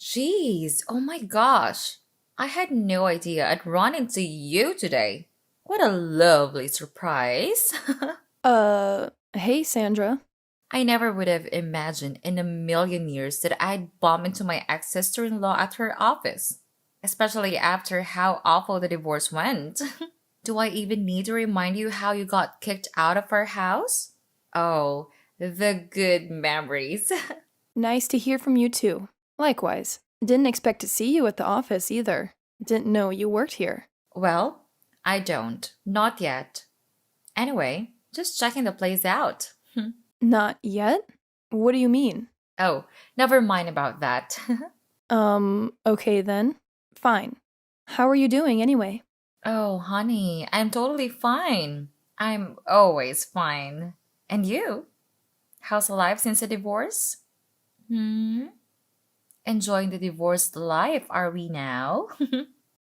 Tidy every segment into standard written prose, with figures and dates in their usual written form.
Jeez, oh my gosh. I had no idea I'd run into you today. What a lovely surprise. Hey, Sandra. I never would have imagined in a million years that I'd bump into my ex sister in law at her office, especially after how awful the divorce went. Do I even need to remind you how you got kicked out of our house? Oh, the good memories. Nice to hear from you too. Likewise. Didn't expect to see you at the office either. Didn't know you worked here. Well, I don't. Not yet. Anyway, just checking the place out. Not yet? What do you mean? Oh, never mind about that. Okay then. Fine. How are you doing anyway? Oh, honey, I'm totally fine. I'm always fine. And you? How's life since the divorce? Hmm? Enjoying the divorced life, are we now?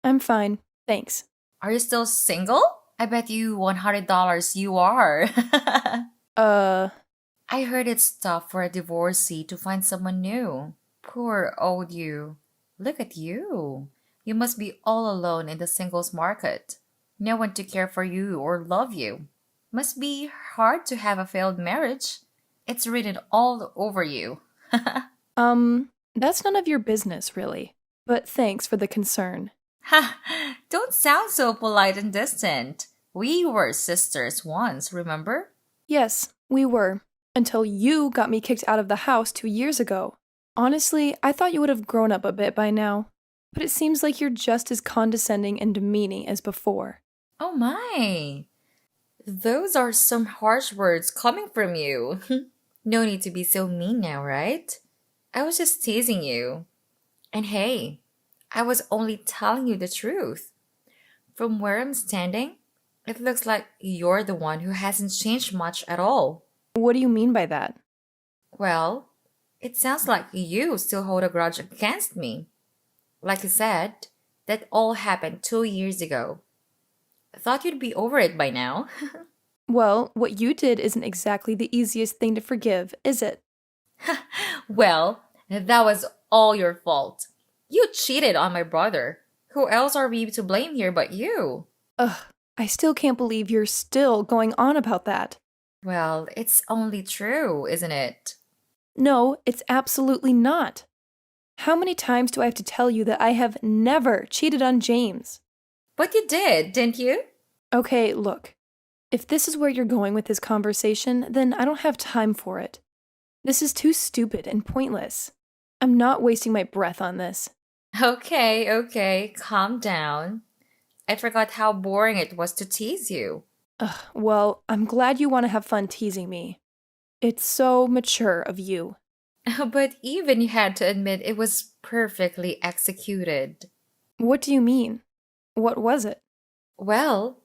I'm fine. Thanks. Are you still single? I bet you $100 you are. Uh, I heard it's tough for a divorcee to find someone new. Poor old you. Look at you. You must be all alone in the singles market. No one to care for you or love you. Must be hard to have a failed marriage. It's written all over you. that's none of your business, really. But thanks for the concern. Ha! Don't sound so polite and distant. We were sisters once, remember? Yes, we were. Until you got me kicked out of the house 2 years ago. Honestly, I thought you would have grown up a bit by now. But it seems like you're just as condescending and demeaning as before. Oh my! Those are some harsh words coming from you. No need to be so mean now, right? I was just teasing you. And hey, I was only telling you the truth. From where I'm standing, it looks like you're the one who hasn't changed much at all. What do you mean by that? Well, it sounds like you still hold a grudge against me. Like I said, that all happened 2 years ago. I thought you'd be over it by now. Well, what you did isn't exactly the easiest thing to forgive, is it? Well, that was all your fault. You cheated on my brother. Who else are we to blame here but you? Ugh, I still can't believe you're still going on about that. Well, it's only true, isn't it? No, it's absolutely not. How many times do I have to tell you that I have never cheated on James? But you did, didn't you? Okay, look. If this is where you're going with this conversation, then I don't have time for it. This is too stupid and pointless. I'm not wasting my breath on this. Okay, okay, calm down. I forgot how boring it was to tease you. Ugh, well, I'm glad you want to have fun teasing me. It's so mature of you. But even you had to admit it was perfectly executed. What do you mean? What was it? Well,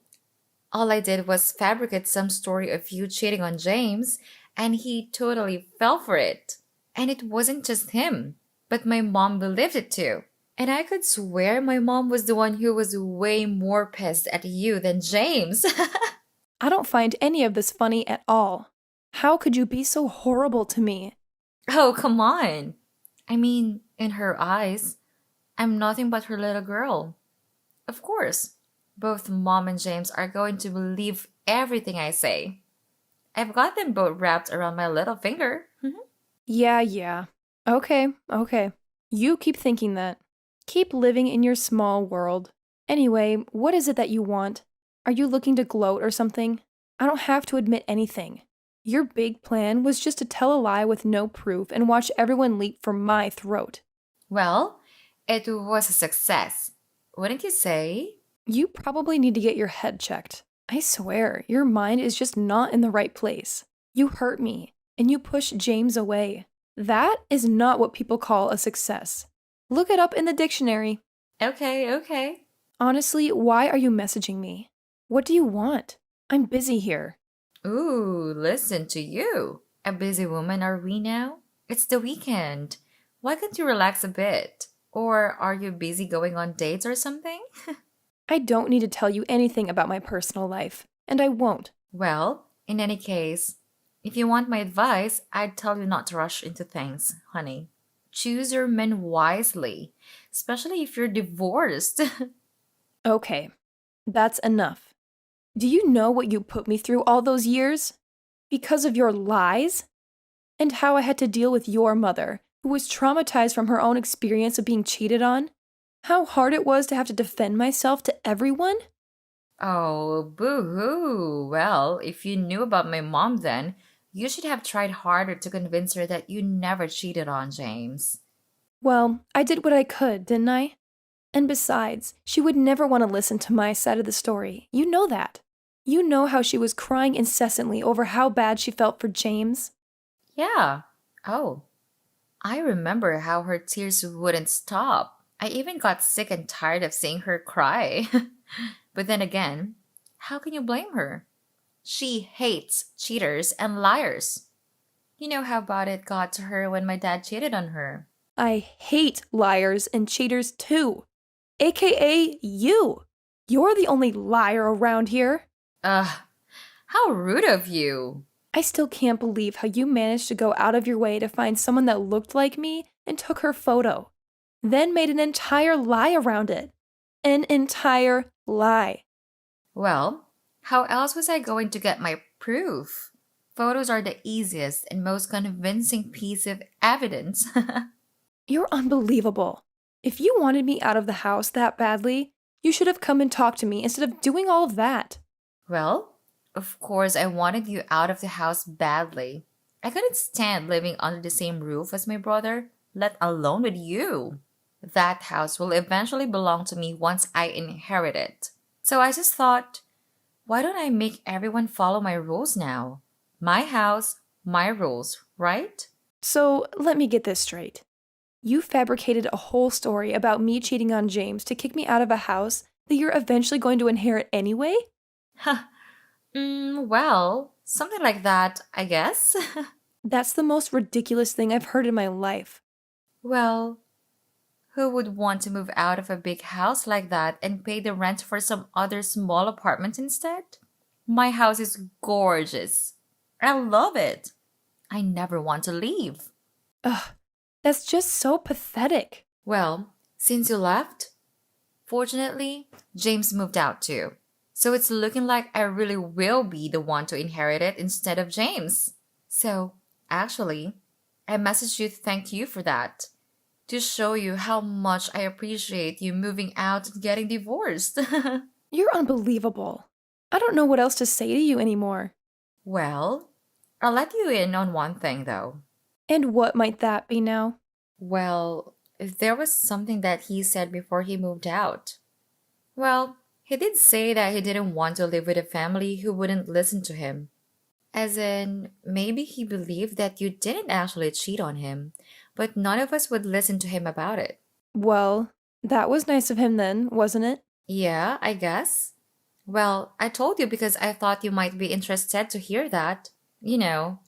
all I did was fabricate some story of you cheating on James, and he totally fell for it. And it wasn't just him, but my mom believed it too. And I could swear my mom was the one who was way more pissed at you than James. I don't find any of this funny at all. How could you be so horrible to me? Oh, come on. I mean, in her eyes, I'm nothing but her little girl. Of course, both mom and James are going to believe everything I say. I've got them both wrapped around my little finger. Yeah. Okay. You keep thinking that. Keep living in your small world. Anyway, what is it that you want? Are you looking to gloat or something? I don't have to admit anything. Your big plan was just to tell a lie with no proof and watch everyone leap for my throat. Well, it was a success. Wouldn't you say? You probably need to get your head checked. I swear, your mind is just not in the right place. You hurt me, and you push James away. That is not what people call a success. Look it up in the dictionary. Okay, okay. Honestly, why are you messaging me? What do you want? I'm busy here. Ooh, listen to you. A busy woman are we now? It's the weekend. Why can't you relax a bit? Or are you busy going on dates or something? I don't need to tell you anything about my personal life, and I won't. Well, in any case, if you want my advice, I'd tell you not to rush into things, honey. Choose your men wisely, especially if you're divorced. Okay, that's enough. Do you know what you put me through all those years? Because of your lies? And how I had to deal with your mother, who was traumatized from her own experience of being cheated on? How hard it was to have to defend myself to everyone? Oh, boo hoo. Well, if you knew about my mom then, you should have tried harder to convince her that you never cheated on James. Well, I did what I could, didn't I? And besides, she would never want to listen to my side of the story. You know that. You know how she was crying incessantly over how bad she felt for James. Yeah. Oh, I remember how her tears wouldn't stop. I even got sick and tired of seeing her cry. But then again, how can you blame her? She hates cheaters and liars. You know how bad it got to her when my dad cheated on her. I hate liars and cheaters too. AKA you. You're the only liar around here. Ugh, how rude of you. I still can't believe how you managed to go out of your way to find someone that looked like me and took her photo. Then made an entire lie around it. An entire lie. Well, how else was I going to get my proof? Photos are the easiest and most convincing piece of evidence. You're unbelievable. If you wanted me out of the house that badly, you should have come and talked to me instead of doing all of that. Well, of course, I wanted you out of the house badly. I couldn't stand living under the same roof as my brother, let alone with you. That house will eventually belong to me once I inherit it. So I just thought, why don't I make everyone follow my rules now? My house, my rules, right? So let me get this straight. You fabricated a whole story about me cheating on James to kick me out of a house that you're eventually going to inherit anyway? Well, something like that, I guess. That's the most ridiculous thing I've heard in my life. Well, who would want to move out of a big house like that and pay the rent for some other small apartment instead? My house is gorgeous. I love it. I never want to leave. Ugh, that's just so pathetic. Well, since you left, fortunately, James moved out too. So it's looking like I really will be the one to inherit it instead of James. So, actually, I messaged you to thank you for that. To show you how much I appreciate you moving out and getting divorced. You're unbelievable. I don't know what else to say to you anymore. Well, I'll let you in on one thing though. And what might that be now? Well, there was something that he said before he moved out. Well, he did say that he didn't want to live with a family who wouldn't listen to him. As in, maybe he believed that you didn't actually cheat on him, but none of us would listen to him about it. Well, that was nice of him then, wasn't it? Yeah, I guess. Well, I told you because I thought you might be interested to hear that. You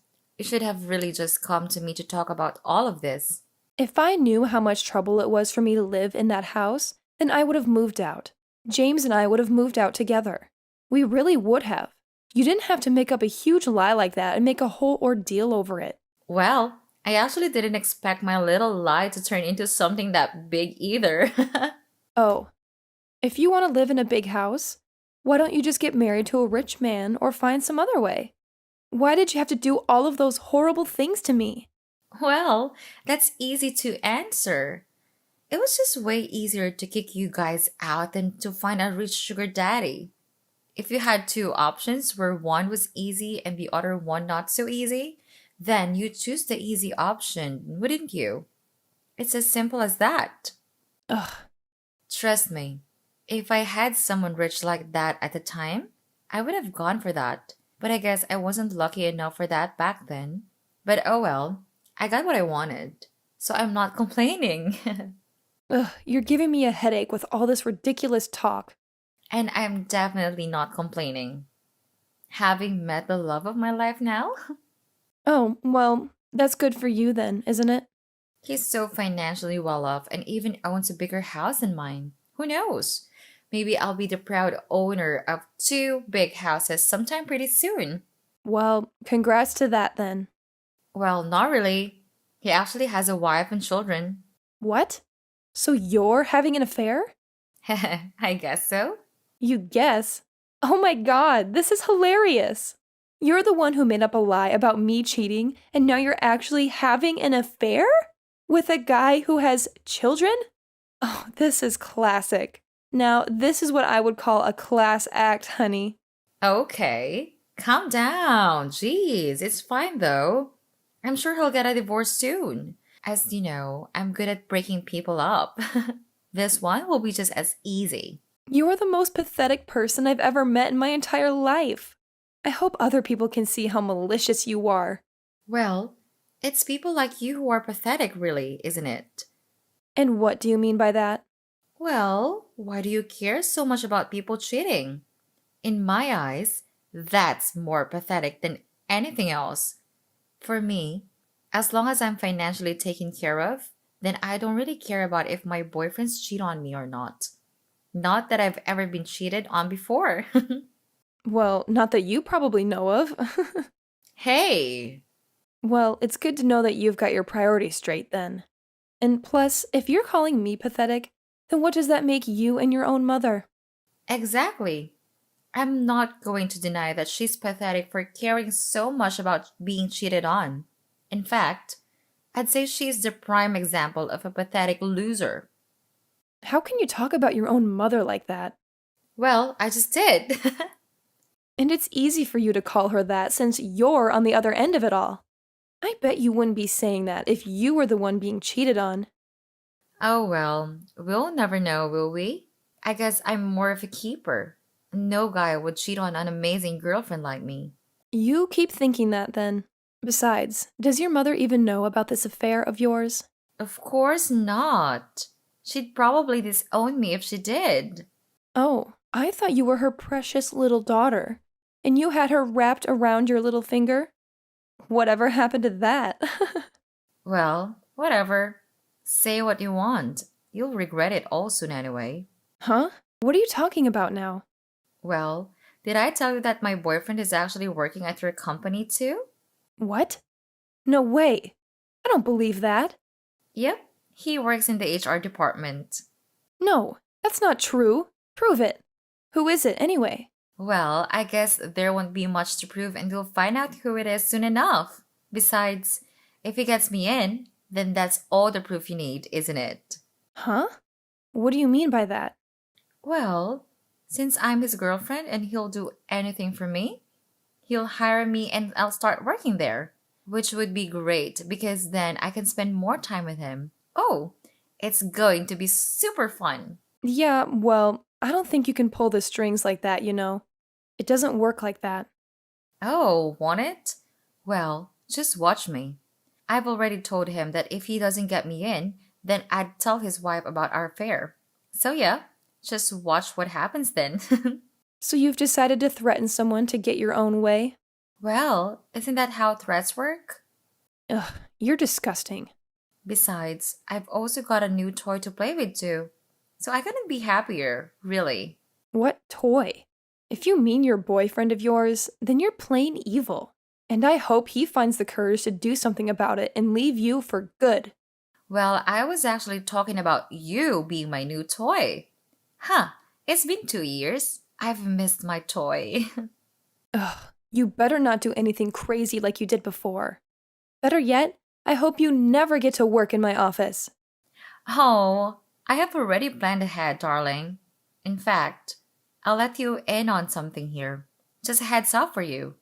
should have really just come to me to talk about all of this. If I knew how much trouble it was for me to live in that house, then I would have moved out. James and I would have moved out together. We really would have. You didn't have to make up a huge lie like that and make a whole ordeal over it. Well, I actually didn't expect my little lie to turn into something that big either. Oh, if you want to live in a big house, why don't you just get married to a rich man or find some other way? Why did you have to do all of those horrible things to me? Well, that's easy to answer. It was just way easier to kick you guys out than to find a rich sugar daddy. If you had two options where one was easy and the other one not so easy, then you choose the easy option, wouldn't you? It's as simple as that. Ugh, Trust me, if I had someone rich like that at the time, I would have gone for that. But I guess I wasn't lucky enough for that back then. But oh well, I got what I wanted. So I'm not complaining. ugh, you're giving me a headache with all this ridiculous talk. And I'm definitely not complaining. Having met the love of my life now, Oh, well, that's good for you then, isn't it? he's so financially well off and even owns a bigger house than mine. Who knows? Maybe I'll be the proud owner of two big houses sometime pretty soon. Well, congrats to that then. Well, not really. He actually has a wife and children. What? So you're having an affair? I guess so. You guess? Oh my god, this is hilarious! You're the one who made up a lie about me cheating, and now you're actually having an affair? With a guy who has children? Oh, this is classic. Now, this is what I would call a class act, honey. Okay. Calm down. Jeez, it's fine though. I'm sure he'll get a divorce soon. As you know, I'm good at breaking people up. This one will be just as easy. You're the most pathetic person I've ever met in my entire life. I hope other people can see how malicious you are. Well, it's people like you who are pathetic, really, isn't it? And what do you mean by that? Well, why do you care so much about people cheating? In my eyes, that's more pathetic than anything else. For me, as long as I'm financially taken care of, then I don't really care about if my boyfriends cheat on me or not. Not that I've ever been cheated on before. Well, not that you probably know of. Hey! Well, it's good to know that you've got your priorities straight then. And plus, if you're calling me pathetic, then what does that make you and your own mother? Exactly. I'm not going to deny that she's pathetic for caring so much about being cheated on. In fact, I'd say she's the prime example of a pathetic loser. How can you talk about your own mother like that? Well, I just did. And it's easy for you to call her that since you're on the other end of it all. I bet you wouldn't be saying that if you were the one being cheated on. Oh well, we'll never know, will we? I guess I'm more of a keeper. No guy would cheat on an amazing girlfriend like me. You keep thinking that then. Besides, does your mother even know about this affair of yours? Of course not. She'd probably disown me if she did. Oh, I thought you were her precious little daughter. And you had her wrapped around your little finger? Whatever happened to that? Well, whatever. Say what you want. You'll regret it all soon anyway. Huh? What are you talking about now? Well, did I tell you that my boyfriend is actually working at your company too? What? No way. I don't believe that. Yep, he works in the HR department. No, that's not true. Prove it. Who is it, anyway? Well, I guess there won't be much to prove and you'll find out who it is soon enough. Besides, if he gets me in, then that's all the proof you need, isn't it? Huh? What do you mean by that? Well, since I'm his girlfriend and he'll do anything for me, he'll hire me and I'll start working there, which would be great because then I can spend more time with him. Oh, it's going to be super fun. Yeah, well, I don't think you can pull the strings like that, you know. It doesn't work like that. Oh, want it? Well, just watch me. I've already told him that if he doesn't get me in, then I'd tell his wife about our affair. So yeah, just watch what happens then. So you've decided to threaten someone to get your own way? Well, isn't that how threats work? Ugh, you're disgusting. Besides, I've also got a new toy to play with too. So I couldn't be happier, really. What toy? If you mean your boyfriend of yours, then you're plain evil. And I hope he finds the courage to do something about it and leave you for good. Well, I was actually talking about you being my new toy. Huh, it's been 2 years. I've missed my toy. Ugh, you better not do anything crazy like you did before. Better yet, I hope you never get to work in my office. Oh, I have already planned ahead, darling. In fact, I'll let you in on something here. Just a heads up for you.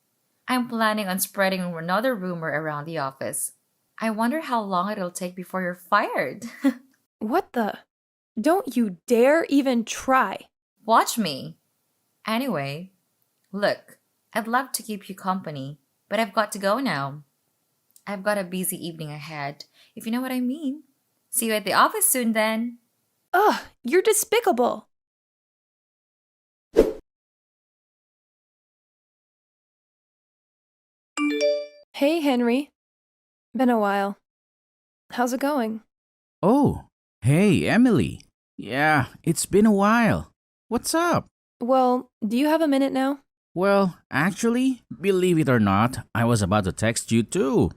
I'm planning on spreading another rumor around the office. I wonder how long it'll take before you're fired. What the? Don't you dare even try. Watch me. Anyway, look, I'd love to keep you company, but I've got to go now. I've got a busy evening ahead, if you know what I mean. See you at the office soon then. Ugh, you're despicable. Hey, Henry. Been a while. How's it going? Oh, hey, Emily. Yeah, it's been a while. What's up? Well, do you have a minute now? Well, actually, believe it or not, I was about to text you too.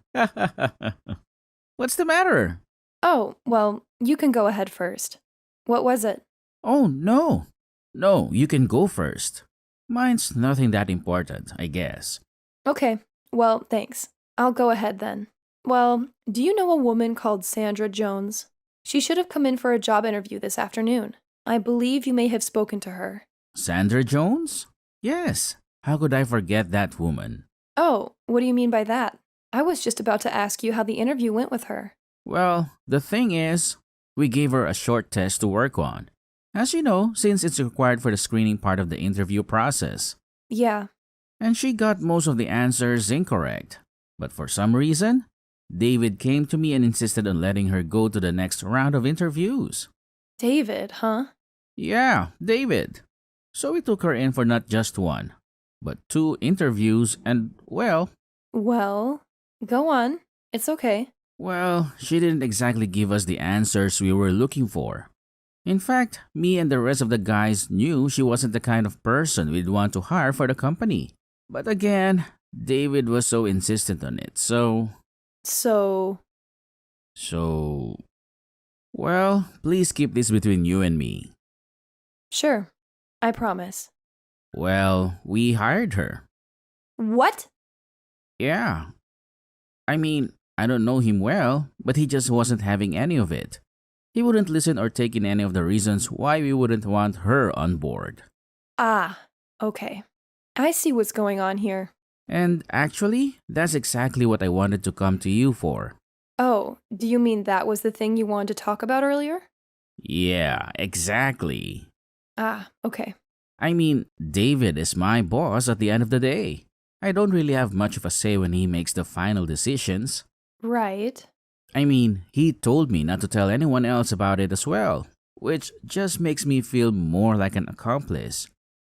What's the matter? Oh, well, you can go ahead first. What was it? Oh, no. No, you can go first. Mine's nothing that important, I guess. Okay, well, thanks. I'll go ahead then. Well, do you know a woman called Sandra Jones? She should have come in for a job interview this afternoon. I believe you may have spoken to her. Sandra Jones? Yes. How could I forget that woman? Oh, what do you mean by that? I was just about to ask you how the interview went with her. Well, the thing is, we gave her a short test to work on. As you know, since it's required for the screening part of the interview process. Yeah. And she got most of the answers incorrect. But for some reason, David came to me and insisted on letting her go to the next round of interviews. David, huh? Yeah, David. So we took her in for not just one, but two interviews and, Well, go on. It's okay. she didn't exactly give us the answers we were looking for. In fact, me and the rest of the guys knew she wasn't the kind of person we'd want to hire for the company. But again, David was so insistent on it, so, So, please keep this between you and me. sure. I promise. Well, we hired her. What? Yeah. I mean, I don't know him well, but he just wasn't having any of it. He wouldn't listen or take in any of the reasons why we wouldn't want her on board. Ah, okay. I see what's going on here. And actually, that's exactly what I wanted to come to you for. Oh, do you mean that was the thing you wanted to talk about earlier? Yeah, exactly. Ah, okay. I mean, David is my boss at the end of the day. I don't really have much of a say when he makes the final decisions. Right. I mean, he told me not to tell anyone else about it as well, which just makes me feel more like an accomplice.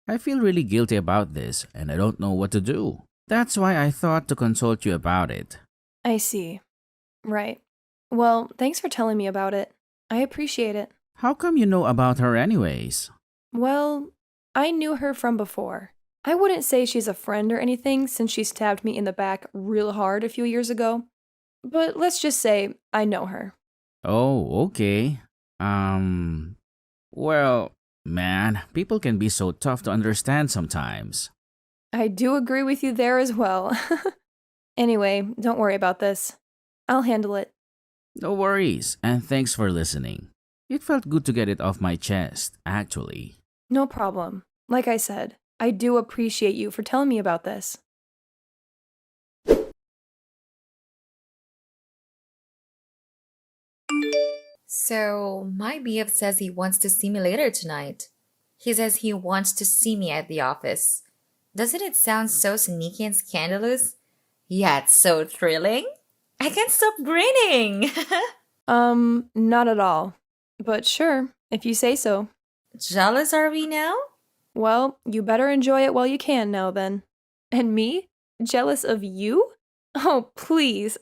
I feel really guilty about this, and I don't know what to do. That's why I thought to consult you about it. I see. Right. Well, thanks for telling me about it. I appreciate it. How come you know about her anyways? Well, I knew her from before. I wouldn't say she's a friend or anything since she stabbed me in the back real hard a few years ago. But let's just say I know her. Oh, okay. Well, man, people can be so tough to understand sometimes. I do agree with you there as well. Anyway, don't worry about this. I'll handle it. No worries, and thanks for listening. It felt good to get it off my chest, actually. No problem. Like I said, I do appreciate you for telling me about this. So, my BF says he wants to see me later tonight. He says he wants to see me at the office. Doesn't it sound so sneaky and scandalous? Yet so thrilling? I can't stop grinning! Not at all. But sure, if you say so. Jealous are we now? Well, you better enjoy it while you can now then. And me? Jealous of you? Oh, please.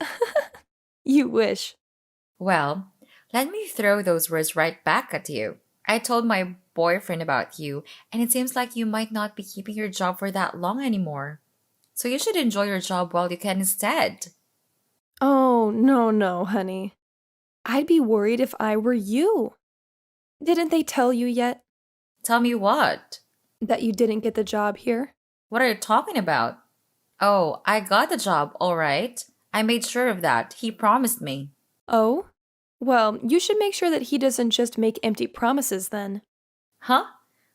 You wish. Well, let me throw those words right back at you. I told my boyfriend about you, and it seems like you might not be keeping your job for that long anymore. So you should enjoy your job while you can instead. Oh, no, honey. I'd be worried if I were you. Didn't they tell you yet Tell me what? that you didn't get the job here? What are you talking about? Oh, I got the job, all right. I made sure of that. He promised me. Oh? Well, you should make sure that he doesn't just make empty promises then. Huh?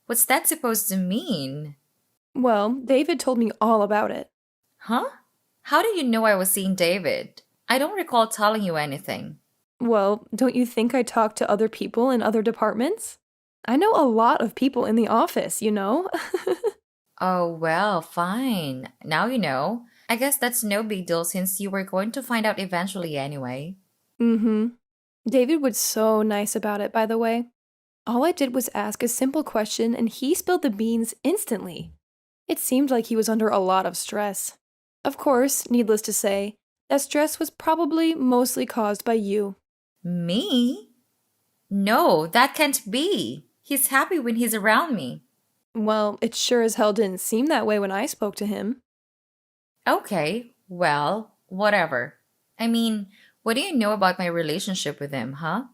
What's that supposed to mean? Well, David told me all about it. Huh? How do you know I was seeing David? I don't recall telling you anything. Well, don't you think I talk to other people in other departments? I know a lot of people in the office, you know? Oh, well, fine. Now you know. I guess that's no big deal since you were going to find out eventually anyway. Mm-hmm. David was so nice about it, by the way. All I did was ask a simple question and he spilled the beans instantly. It seemed like he was under a lot of stress. Of course, needless to say, that stress was probably mostly caused by you. Me? No, that can't be. He's happy when he's around me. Well, it sure as hell didn't seem that way when I spoke to him. Okay, well, whatever. I mean, What do you know about my relationship with him, huh?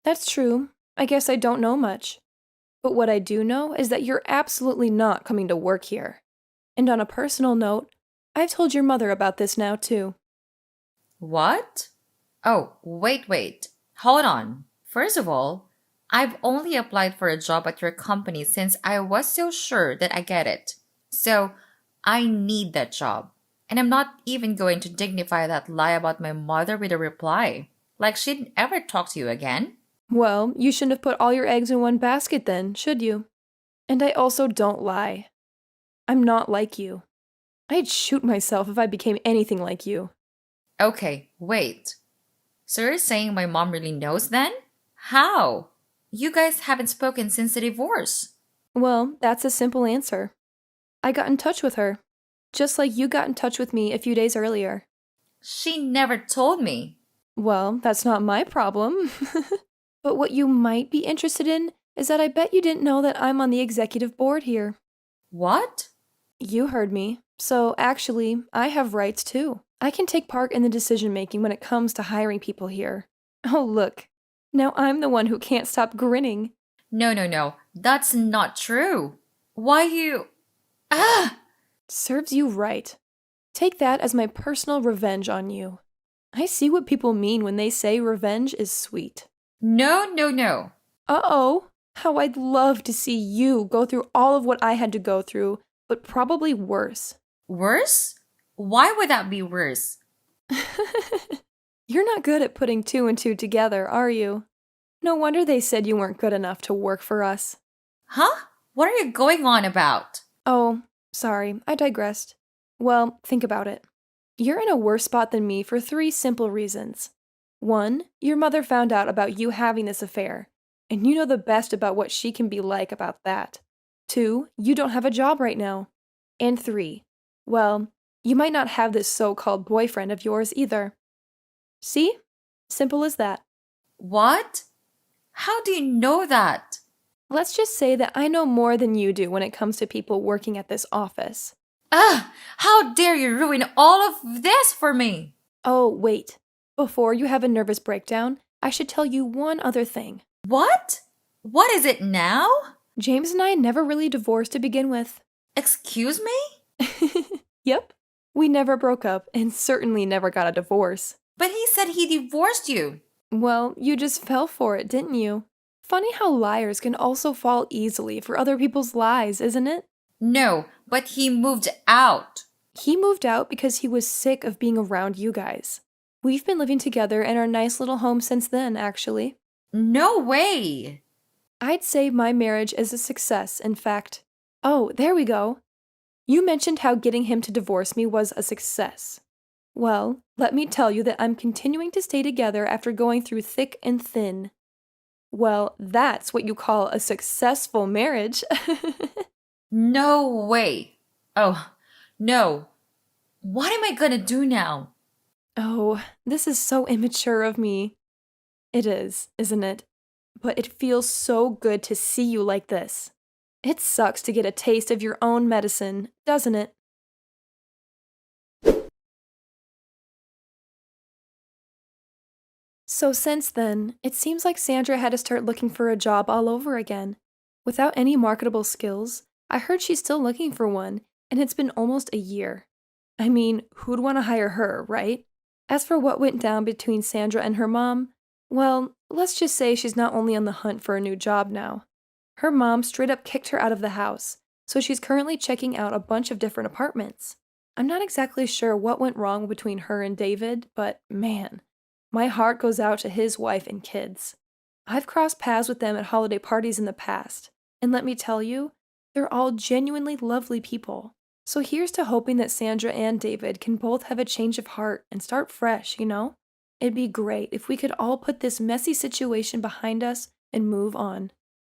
That's true. I guess I don't know much. But what I do know is that you're absolutely not coming to work here. And on a personal note, I've told your mother about this now, too. What? Oh, wait. Hold on. First of all, I've only applied for a job at your company since I was so sure that I get it. So, I need that job. And I'm not even going to dignify that lie about my mother with a reply. Like she'd ever talk to you again. Well, you shouldn't have put all your eggs in one basket then, should you? And I also don't lie. I'm not like you. I'd shoot myself if I became anything like you. Okay, wait. So you're saying my mom really knows then? How? You guys haven't spoken since the divorce. Well, that's a simple answer. I got in touch with her, just like you got in touch with me a few days earlier. She never told me. Well, that's not my problem. But what you might be interested in is that I bet you didn't know that I'm on the executive board here. What? You heard me. So actually, I have rights too. I can take part in the decision making when it comes to hiring people here. Oh, look. Now I'm the one who can't stop grinning. No. That's not true. Why you. Ah! Serves you right. Take that as my personal revenge on you. I see what people mean when they say revenge is sweet. No. Uh-oh. How I'd love to see you go through all of what I had to go through, but probably worse. Worse? Why would that be worse? You're not good at putting two and two together, are you? No wonder they said you weren't good enough to work for us. Huh? What are you going on about? Oh, sorry, I digressed. Well, think about it. You're in a worse spot than me for three simple reasons. One, your mother found out about you having this affair, and you know the best about what she can be like about that. Two, you don't have a job right now. And three, well, you might not have this so-called boyfriend of yours either. See? Simple as that. What? How do you know that? Let's just say that I know more than you do when it comes to people working at this office. How dare you ruin all of this for me? Oh, wait. Before you have a nervous breakdown, I should tell you one other thing. What? What is it now? James and I never really divorced to begin with. Excuse me? Yep. We never broke up and certainly never got a divorce. But he said he divorced you. Well, you just fell for it, didn't you? Funny how liars can also fall easily for other people's lies, isn't it? No, but he moved out. He moved out because he was sick of being around you guys. We've been living together in our nice little home since then, actually. No way. I'd say my marriage is a success, in fact. Oh, there we go. You mentioned how getting him to divorce me was a success. Well, let me tell you that I'm continuing to stay together after going through thick and thin. Well, that's what you call a successful marriage. No way. Oh, no. What am I gonna do now? Oh, this is so immature of me. It is, isn't it? But it feels so good to see you like this. It sucks to get a taste of your own medicine, doesn't it? So since then, it seems like Sandra had to start looking for a job all over again. Without any marketable skills, I heard she's still looking for one, and it's been almost a year. I mean, who'd want to hire her, right? As for what went down between Sandra and her mom, well, let's just say she's not only on the hunt for a new job now. Her mom straight up kicked her out of the house, so she's currently checking out a bunch of different apartments. I'm not exactly sure what went wrong between her and David, but man, my heart goes out to his wife and kids. I've crossed paths with them at holiday parties in the past, and let me tell you, they're all genuinely lovely people. So here's to hoping that Sandra and David can both have a change of heart and start fresh, you know? It'd be great if we could all put this messy situation behind us and move on.